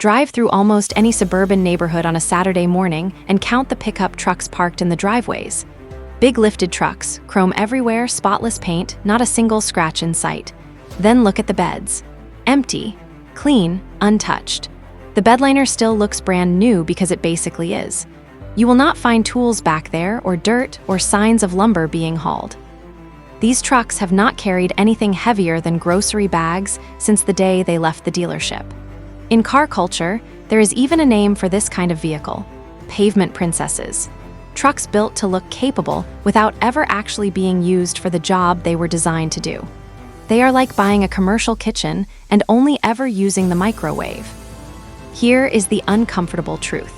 Drive through almost any suburban neighborhood on a Saturday morning and count the pickup trucks parked in the driveways. Big lifted trucks, chrome everywhere, spotless paint, not a single scratch in sight. Then look at the beds. Empty, clean, untouched. The bedliner still looks brand new because it basically is. You will not find tools back there, or dirt, or signs of lumber being hauled. These trucks have not carried anything heavier than grocery bags since the day they left the dealership. In car culture, there is even a name for this kind of vehicle: pavement princesses. Trucks built to look capable without ever actually being used for the job they were designed to do. They are like buying a commercial kitchen and only ever using the microwave. Here is the uncomfortable truth.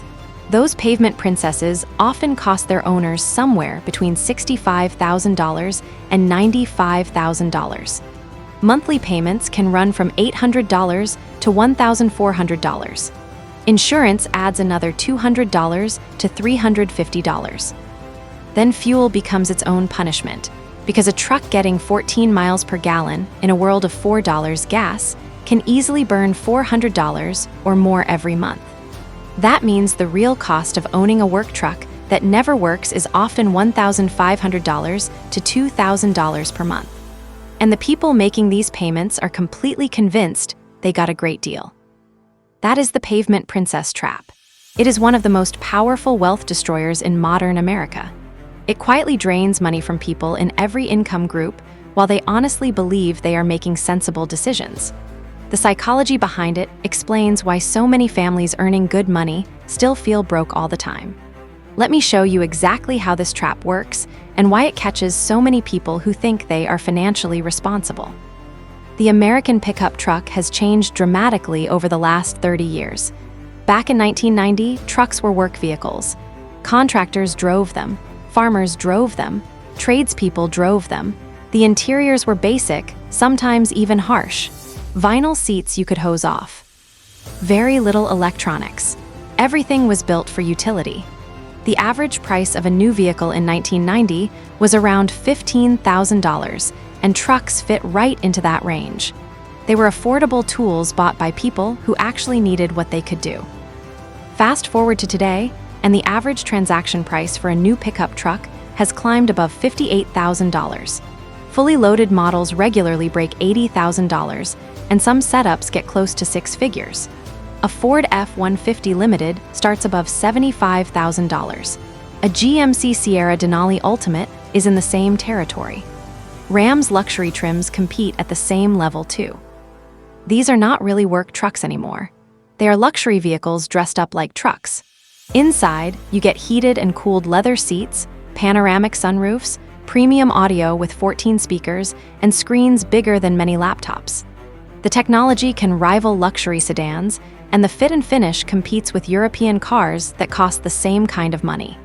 Those pavement princesses often cost their owners somewhere between $65,000 and $95,000. Monthly payments can run from $800 to $1,400. Insurance adds another $200 to $350. Then fuel becomes its own punishment, because a truck getting 14 miles per gallon in a world of $4 gas can easily burn $400 or more every month. That means the real cost of owning a work truck that never works is often $1,500 to $2,000 per month. And the people making these payments are completely convinced they got a great deal. That is the pavement princess trap. It is one of the most powerful wealth destroyers in modern America. It quietly drains money from people in every income group while they honestly believe they are making sensible decisions. The psychology behind it explains why so many families earning good money still feel broke all the time. Let me show you exactly how this trap works and why it catches so many people who think they are financially responsible. The American pickup truck has changed dramatically over the last 30 years. Back in 1990, trucks were work vehicles. Contractors drove them, farmers drove them, tradespeople drove them. The interiors were basic, sometimes even harsh. Vinyl seats you could hose off. Very little electronics. Everything was built for utility. The average price of a new vehicle in 1990 was around $15,000, and trucks fit right into that range. They were affordable tools bought by people who actually needed what they could do. Fast forward to today, and the average transaction price for a new pickup truck has climbed above $58,000. Fully loaded models regularly break $80,000, and some setups get close to six figures. A Ford F-150 Limited starts above $75,000. A GMC Sierra Denali Ultimate is in the same territory. Ram's luxury trims compete at the same level too. These are not really work trucks anymore. They are luxury vehicles dressed up like trucks. Inside, you get heated and cooled leather seats, panoramic sunroofs, premium audio with 14 speakers, and screens bigger than many laptops. The technology can rival luxury sedans, and the fit and finish competes with European cars that cost the same kind of money.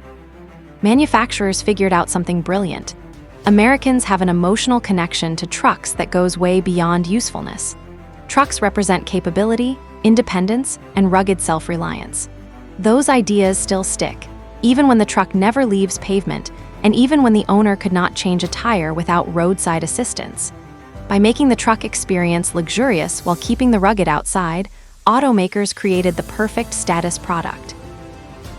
Manufacturers figured out something brilliant. Americans have an emotional connection to trucks that goes way beyond usefulness. Trucks represent capability, independence, and rugged self-reliance. Those ideas still stick, even when the truck never leaves pavement, and even when the owner could not change a tire without roadside assistance. By making the truck experience luxurious while keeping the rugged outside, automakers created the perfect status product.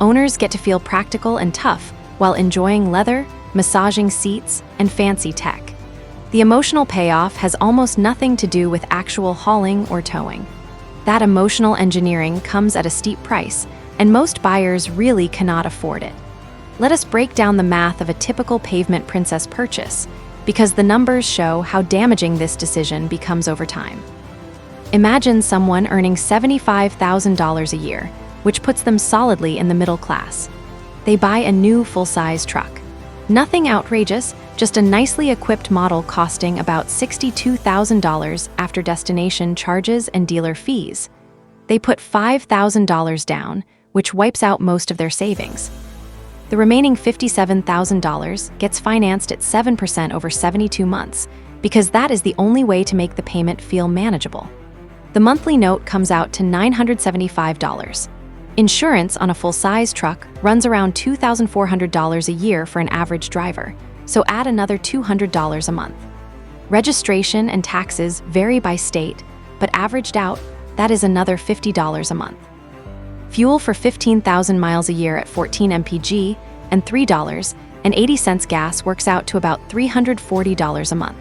Owners get to feel practical and tough while enjoying leather, massaging seats, and fancy tech. The emotional payoff has almost nothing to do with actual hauling or towing. That emotional engineering comes at a steep price, and most buyers really cannot afford it. Let us break down the math of a typical Pavement Princess purchase, because the numbers show how damaging this decision becomes over time. Imagine someone earning $75,000 a year, which puts them solidly in the middle class. They buy a new full-size truck. Nothing outrageous, just a nicely equipped model costing about $62,000 after destination charges and dealer fees. They put $5,000 down, which wipes out most of their savings. The remaining $57,000 gets financed at 7% over 72 months, because that is the only way to make the payment feel manageable. The monthly note comes out to $975. Insurance on a full-size truck runs around $2,400 a year for an average driver, so add another $200 a month. Registration and taxes vary by state, but averaged out, that is another $50 a month. Fuel for 15,000 miles a year at 14 mpg and $3.80 gas works out to about $340 a month.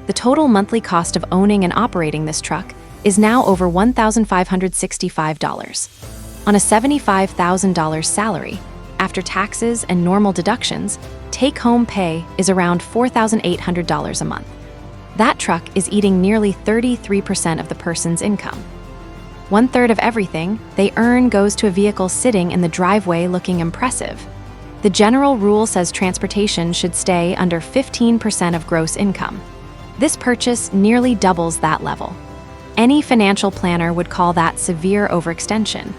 The total monthly cost of owning and operating this truck is now over $1,565. On a $75,000 salary, after taxes and normal deductions, take-home pay is around $4,800 a month. That truck is eating nearly 33% of the person's income. 1/3 of everything they earn goes to a vehicle sitting in the driveway looking impressive. The general rule says transportation should stay under 15% of gross income. This purchase nearly doubles that level. Any financial planner would call that severe overextension.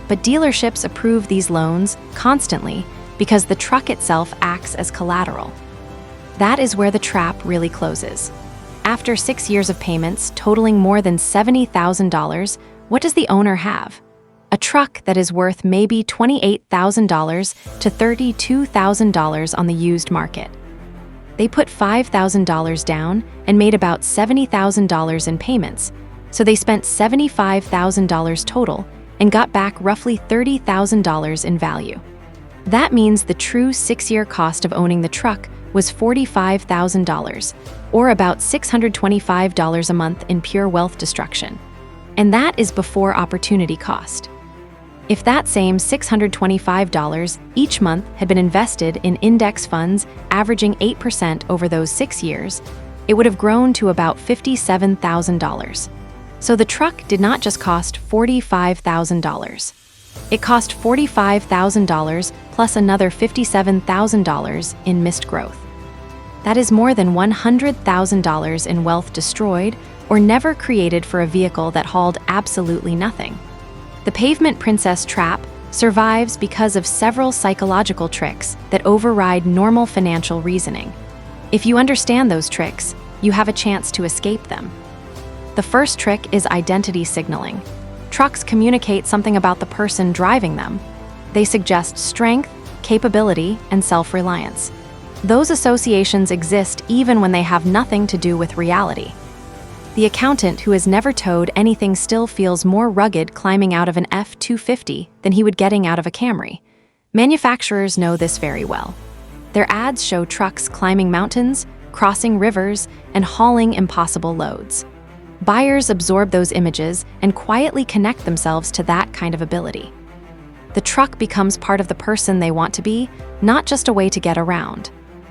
But dealerships approve these loans constantly because the truck itself acts as collateral. That is where the trap really closes. After 6 years of payments totaling more than $70,000, what does the owner have? A truck that is worth maybe $28,000 to $32,000 on the used market. They put $5,000 down and made about $70,000 in payments, so they spent $75,000 total and got back roughly $30,000 in value. That means the true 6-year cost of owning the truck was $45,000, or about $625 a month in pure wealth destruction. And that is before opportunity cost. If that same $625 each month had been invested in index funds averaging 8% over those 6 years, it would have grown to about $57,000. So the truck did not just cost $45,000. It cost $45,000 plus another $57,000 in missed growth. That is more than $100,000 in wealth destroyed or never created for a vehicle that hauled absolutely nothing. The Pavement Princess trap survives because of several psychological tricks that override normal financial reasoning. If you understand those tricks, you have a chance to escape them. The first trick is identity signaling. Trucks communicate something about the person driving them. They suggest strength, capability, and self-reliance. Those associations exist even when they have nothing to do with reality. The accountant who has never towed anything still feels more rugged climbing out of an F-250 than he would getting out of a Camry. Manufacturers know this very well. Their ads show trucks climbing mountains, crossing rivers, and hauling impossible loads. Buyers absorb those images and quietly connect themselves to that kind of ability. The truck becomes part of the person they want to be, not just a way to get around.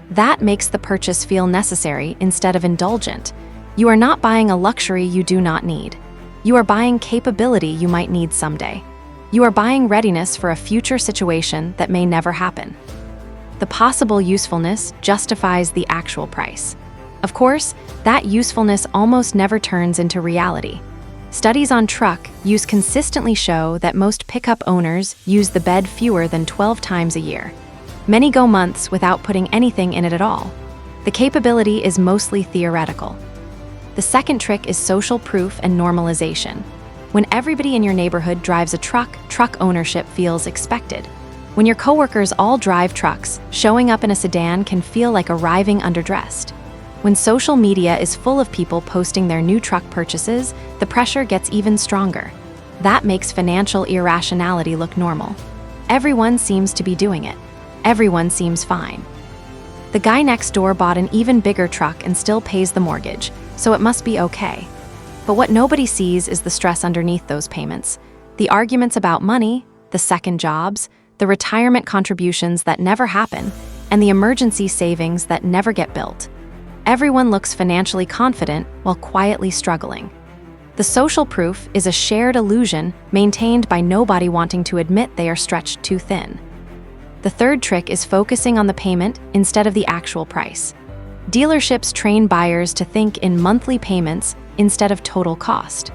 That makes the purchase feel necessary instead of indulgent. You are not buying a luxury you do not need. You are buying capability you might need someday. You are buying readiness for a future situation that may never happen. The possible usefulness justifies the actual price. Of course, that usefulness almost never turns into reality. Studies on truck use consistently show that most pickup owners use the bed fewer than 12 times a year. Many go months without putting anything in it at all. The capability is mostly theoretical. The second trick is social proof and normalization. When everybody in your neighborhood drives a truck, truck ownership feels expected. When your coworkers all drive trucks, showing up in a sedan can feel like arriving underdressed. When social media is full of people posting their new truck purchases, the pressure gets even stronger. That makes financial irrationality look normal. Everyone seems to be doing it. Everyone seems fine. The guy next door bought an even bigger truck and still pays the mortgage, so it must be okay. But what nobody sees is the stress underneath those payments. The arguments about money, the second jobs, the retirement contributions that never happen, and the emergency savings that never get built. Everyone looks financially confident while quietly struggling. The social proof is a shared illusion maintained by nobody wanting to admit they are stretched too thin. The third trick is focusing on the payment instead of the actual price. Dealerships train buyers to think in monthly payments instead of total cost.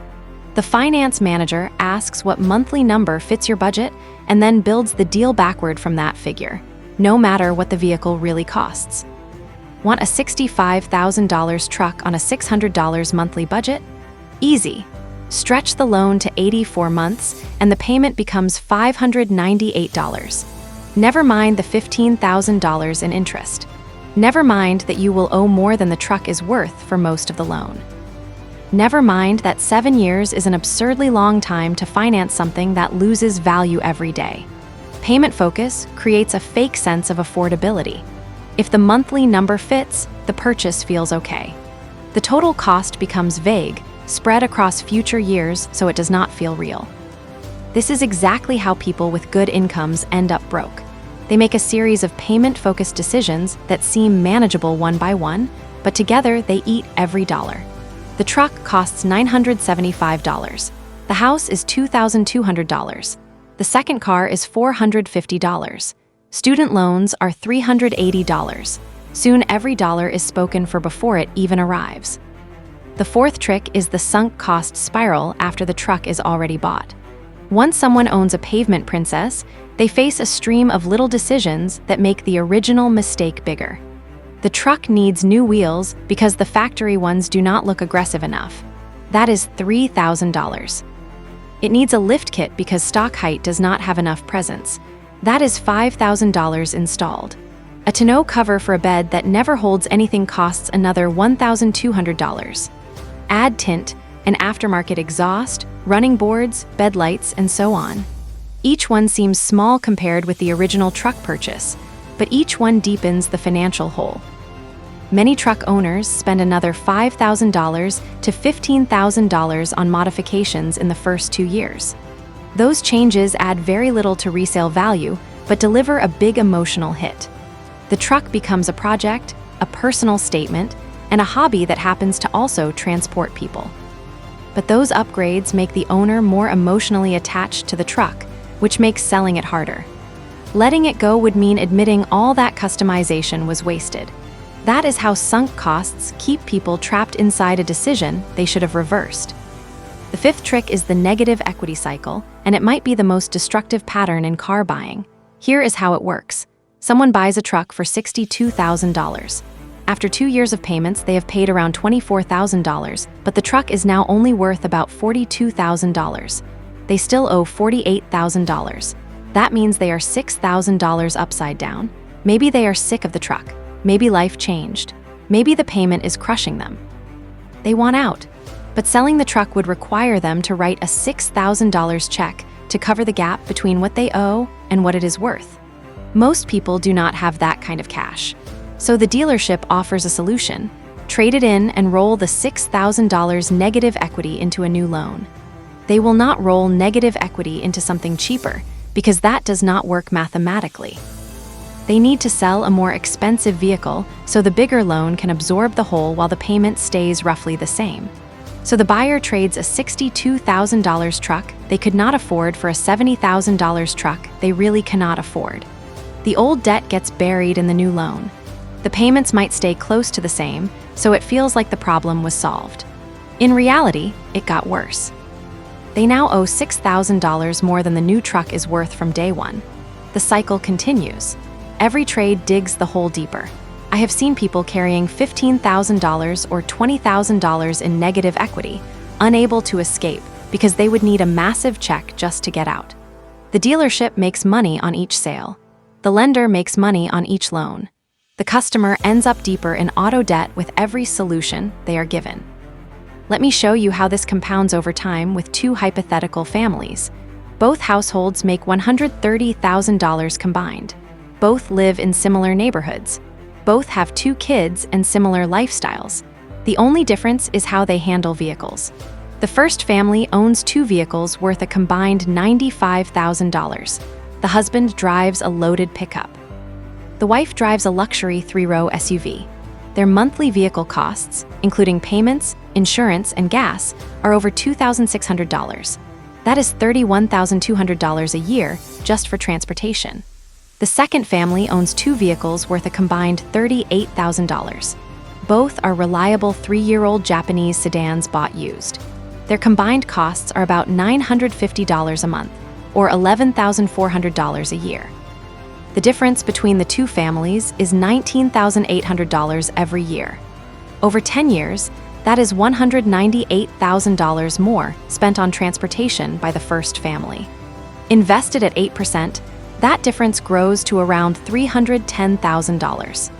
The finance manager asks what monthly number fits your budget and then builds the deal backward from that figure, no matter what the vehicle really costs. Want a $65,000 truck on a $600 monthly budget? Easy. Stretch the loan to 84 months and the payment becomes $598. Never mind the $15,000 in interest. Never mind that you will owe more than the truck is worth for most of the loan. Never mind that 7 years is an absurdly long time to finance something that loses value every day. Payment focus creates a fake sense of affordability. If the monthly number fits, the purchase feels okay. The total cost becomes vague, spread across future years so it does not feel real. This is exactly how people with good incomes end up broke. They make a series of payment-focused decisions that seem manageable one by one, but together they eat every dollar. The truck costs $975. The house is $2,200. The second car is $450. Student loans are $380. Soon every dollar is spoken for before it even arrives. The fourth trick is the sunk cost spiral after the truck is already bought. Once someone owns a Pavement Princess, they face a stream of little decisions that make the original mistake bigger. The truck needs new wheels because the factory ones do not look aggressive enough. That is $3,000. It needs a lift kit because stock height does not have enough presence. That is $5,000 installed. A tonneau cover for a bed that never holds anything costs another $1,200. Add tint, an aftermarket exhaust, running boards, bed lights, and so on. Each one seems small compared with the original truck purchase, but each one deepens the financial hole. Many truck owners spend another $5,000 to $15,000 on modifications in the first 2 years. Those changes add very little to resale value, but deliver a big emotional hit. The truck becomes a project, a personal statement, and a hobby that happens to also transport people. But those upgrades make the owner more emotionally attached to the truck, which makes selling it harder. Letting it go would mean admitting all that customization was wasted. That is how sunk costs keep people trapped inside a decision they should have reversed. The fifth trick is the negative equity cycle, and it might be the most destructive pattern in car buying. Here is how it works. Someone buys a truck for $62,000. After 2 years of payments, they have paid around $24,000, but the truck is now only worth about $42,000. They still owe $48,000. That means they are $6,000 upside down. Maybe they are sick of the truck. Maybe life changed. Maybe the payment is crushing them. They want out. But selling the truck would require them to write a $6,000 check to cover the gap between what they owe and what it is worth. Most people do not have that kind of cash. So the dealership offers a solution: trade it in and roll the $6,000 negative equity into a new loan. They will not roll negative equity into something cheaper because that does not work mathematically. They need to sell a more expensive vehicle so the bigger loan can absorb the hole while the payment stays roughly the same. So the buyer trades a $62,000 truck they could not afford for a $70,000 truck they really cannot afford. The old debt gets buried in the new loan. The payments might stay close to the same, so it feels like the problem was solved. In reality, it got worse. They now owe $6,000 more than the new truck is worth from day one. The cycle continues. Every trade digs the hole deeper. I have seen people carrying $15,000 or $20,000 in negative equity, unable to escape because they would need a massive check just to get out. The dealership makes money on each sale. The lender makes money on each loan. The customer ends up deeper in auto debt with every solution they are given. Let me show you how this compounds over time with 2 hypothetical families. Both households make $130,000 combined. Both live in similar neighborhoods. Both have 2 kids and similar lifestyles. The only difference is how they handle vehicles. The first family owns 2 vehicles worth a combined $95,000. The husband drives a loaded pickup. The wife drives a luxury 3-row SUV. Their monthly vehicle costs, including payments, insurance, and gas, are over $2,600. That is $31,200 a year just for transportation. The second family owns 2 vehicles worth a combined $38,000. Both are reliable 3-year-old Japanese sedans bought used. Their combined costs are about $950 a month, or $11,400 a year. The difference between the 2 families is $19,800 every year. Over 10 years, that is $198,000 more spent on transportation by the first family. Invested at 8%, that difference grows to around $310,000.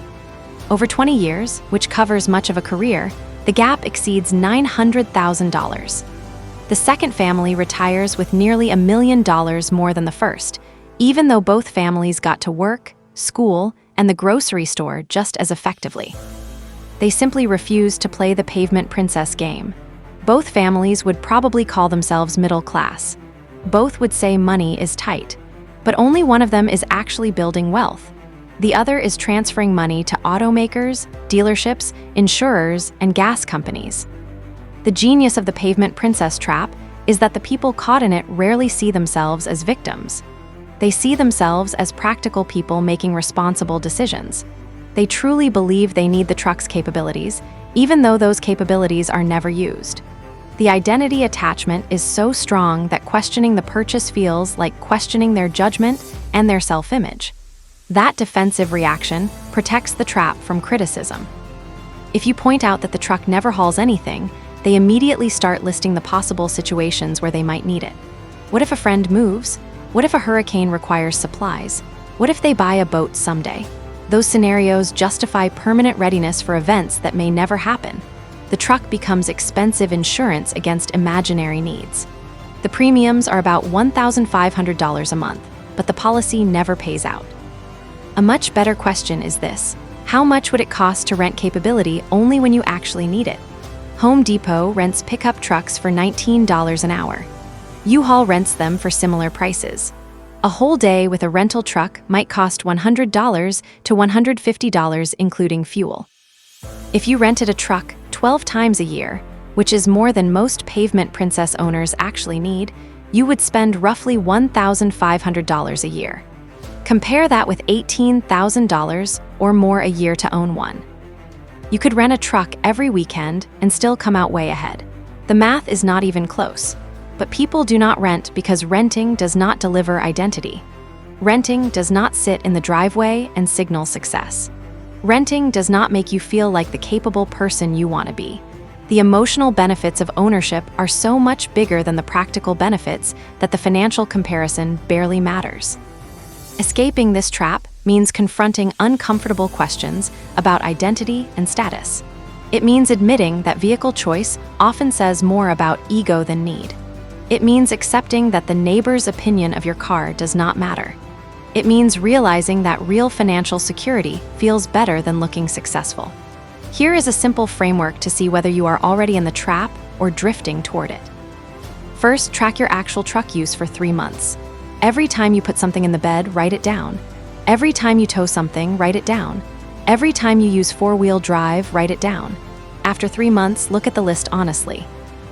Over 20 years, which covers much of a career, The gap exceeds $900,000. The second family retires with nearly $1 million more than the first, even though both families got to work, school, and the grocery store just as effectively. They simply refused to play the Pavement Princess game. Both families would probably call themselves middle class. Both would say money is tight, but only one of them is actually building wealth. The other is transferring money to automakers, dealerships, insurers, and gas companies. The genius of the Pavement Princess trap is that the people caught in it rarely see themselves as victims. They see themselves as practical people making responsible decisions. They truly believe they need the truck's capabilities, even though those capabilities are never used. The identity attachment is so strong that questioning the purchase feels like questioning their judgment and their self-image. That defensive reaction protects the trap from criticism. If you point out that the truck never hauls anything, they immediately start listing the possible situations where they might need it. What if a friend moves? What if a hurricane requires supplies? What if they buy a boat someday? Those scenarios justify permanent readiness for events that may never happen. The truck becomes expensive insurance against imaginary needs. The premiums are about $1,500 a month, but the policy never pays out. A much better question is this: how much would it cost to rent capability only when you actually need it? Home Depot rents pickup trucks for $19 an hour. U-Haul rents them for similar prices. A whole day with a rental truck might cost $100 to $150 including fuel. If you rented a truck 12 times a year, which is more than most Pavement Princess owners actually need, you would spend roughly $1,500 a year. Compare that with $18,000 or more a year to own one. You could rent a truck every weekend and still come out way ahead. The math is not even close. But people do not rent because renting does not deliver identity. Renting does not sit in the driveway and signal success. Renting does not make you feel like the capable person you want to be. The emotional benefits of ownership are so much bigger than the practical benefits that the financial comparison barely matters. Escaping this trap means confronting uncomfortable questions about identity and status. It means admitting that vehicle choice often says more about ego than need. It means accepting that the neighbor's opinion of your car does not matter. It means realizing that real financial security feels better than looking successful. Here is a simple framework to see whether you are already in the trap or drifting toward it. First, track your actual truck use for 3 months. Every time you put something in the bed, write it down. Every time you tow something, write it down. Every time you use 4-wheel drive, write it down. After 3 months, look at the list honestly.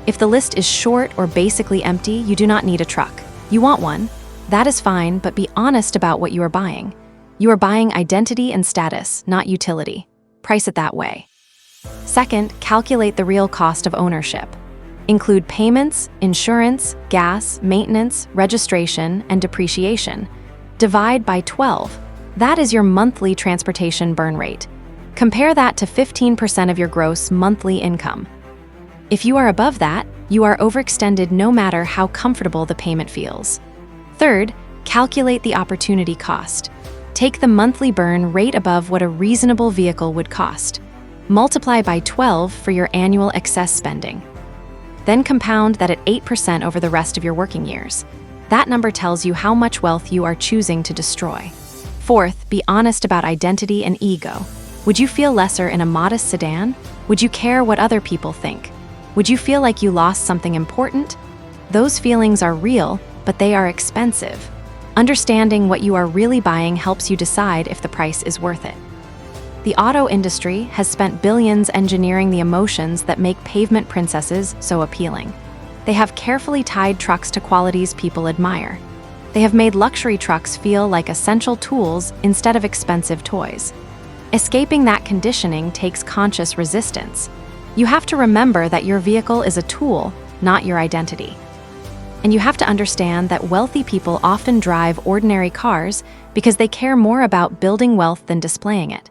If the list is short or basically empty, you do not need a truck. You want one? That is fine, but be honest about what you are buying. You are buying identity and status, not utility. Price it that way. Second, calculate the real cost of ownership. Include payments, insurance, gas, maintenance, registration, and depreciation. Divide by 12. That is your monthly transportation burn rate. Compare that to 15% of your gross monthly income. If you are above that, you are overextended no matter how comfortable the payment feels. Third, calculate the opportunity cost. Take the monthly burn rate above what a reasonable vehicle would cost. Multiply by 12 for your annual excess spending. Then compound that at 8% over the rest of your working years. That number tells you how much wealth you are choosing to destroy. Fourth, be honest about identity and ego. Would you feel lesser in a modest sedan? Would you care what other people think? Would you feel like you lost something important? Those feelings are real, but they are expensive. Understanding what you are really buying helps you decide if the price is worth it. The auto industry has spent billions engineering the emotions that make Pavement Princesses so appealing. They have carefully tied trucks to qualities people admire. They have made luxury trucks feel like essential tools instead of expensive toys. Escaping that conditioning takes conscious resistance. You have to remember that your vehicle is a tool, not your identity. And you have to understand that wealthy people often drive ordinary cars because they care more about building wealth than displaying it.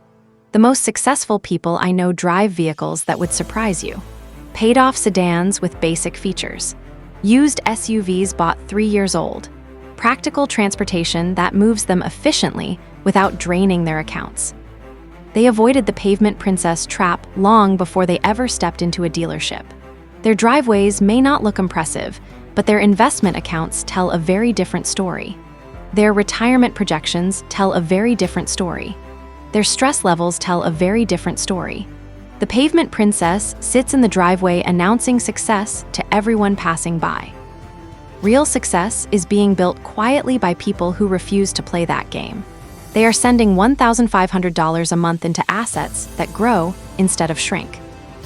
The most successful people I know drive vehicles that would surprise you. Paid-off sedans with basic features. Used SUVs bought 3 years old. Practical transportation that moves them efficiently without draining their accounts. They avoided the Pavement Princess trap long before they ever stepped into a dealership. Their driveways may not look impressive, but their investment accounts tell a very different story. Their retirement projections tell a very different story. Their stress levels tell a very different story. The Pavement Princess sits in the driveway announcing success to everyone passing by. Real success is being built quietly by people who refuse to play that game. They are sending $1,500 a month into assets that grow instead of shrink.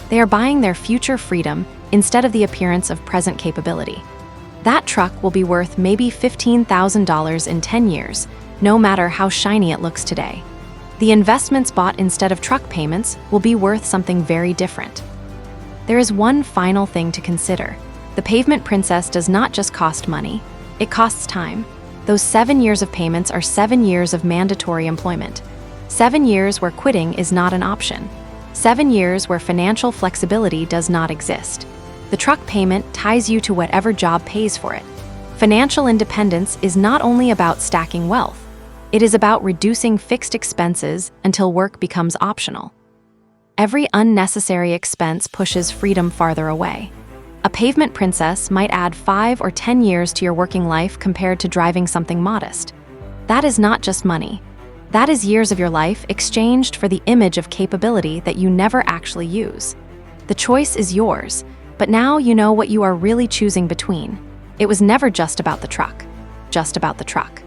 They are buying their future freedom instead of the appearance of present capability. That truck will be worth maybe $15,000 in 10 years, no matter how shiny it looks today. The investments bought instead of truck payments will be worth something very different. There is one final thing to consider. The Pavement Princess does not just cost money, it costs time. Those 7 years of payments are 7 years of mandatory employment. 7 years where quitting is not an option. 7 years where financial flexibility does not exist. The truck payment ties you to whatever job pays for it. Financial independence is not only about stacking wealth, it is about reducing fixed expenses until work becomes optional. Every unnecessary expense pushes freedom farther away. A Pavement Princess might add 5 or 10 years to your working life compared to driving something modest. That is not just money. That is years of your life exchanged for the image of capability that you never actually use. The choice is yours, but now you know what you are really choosing between. It was never just about the truck. Just about the truck.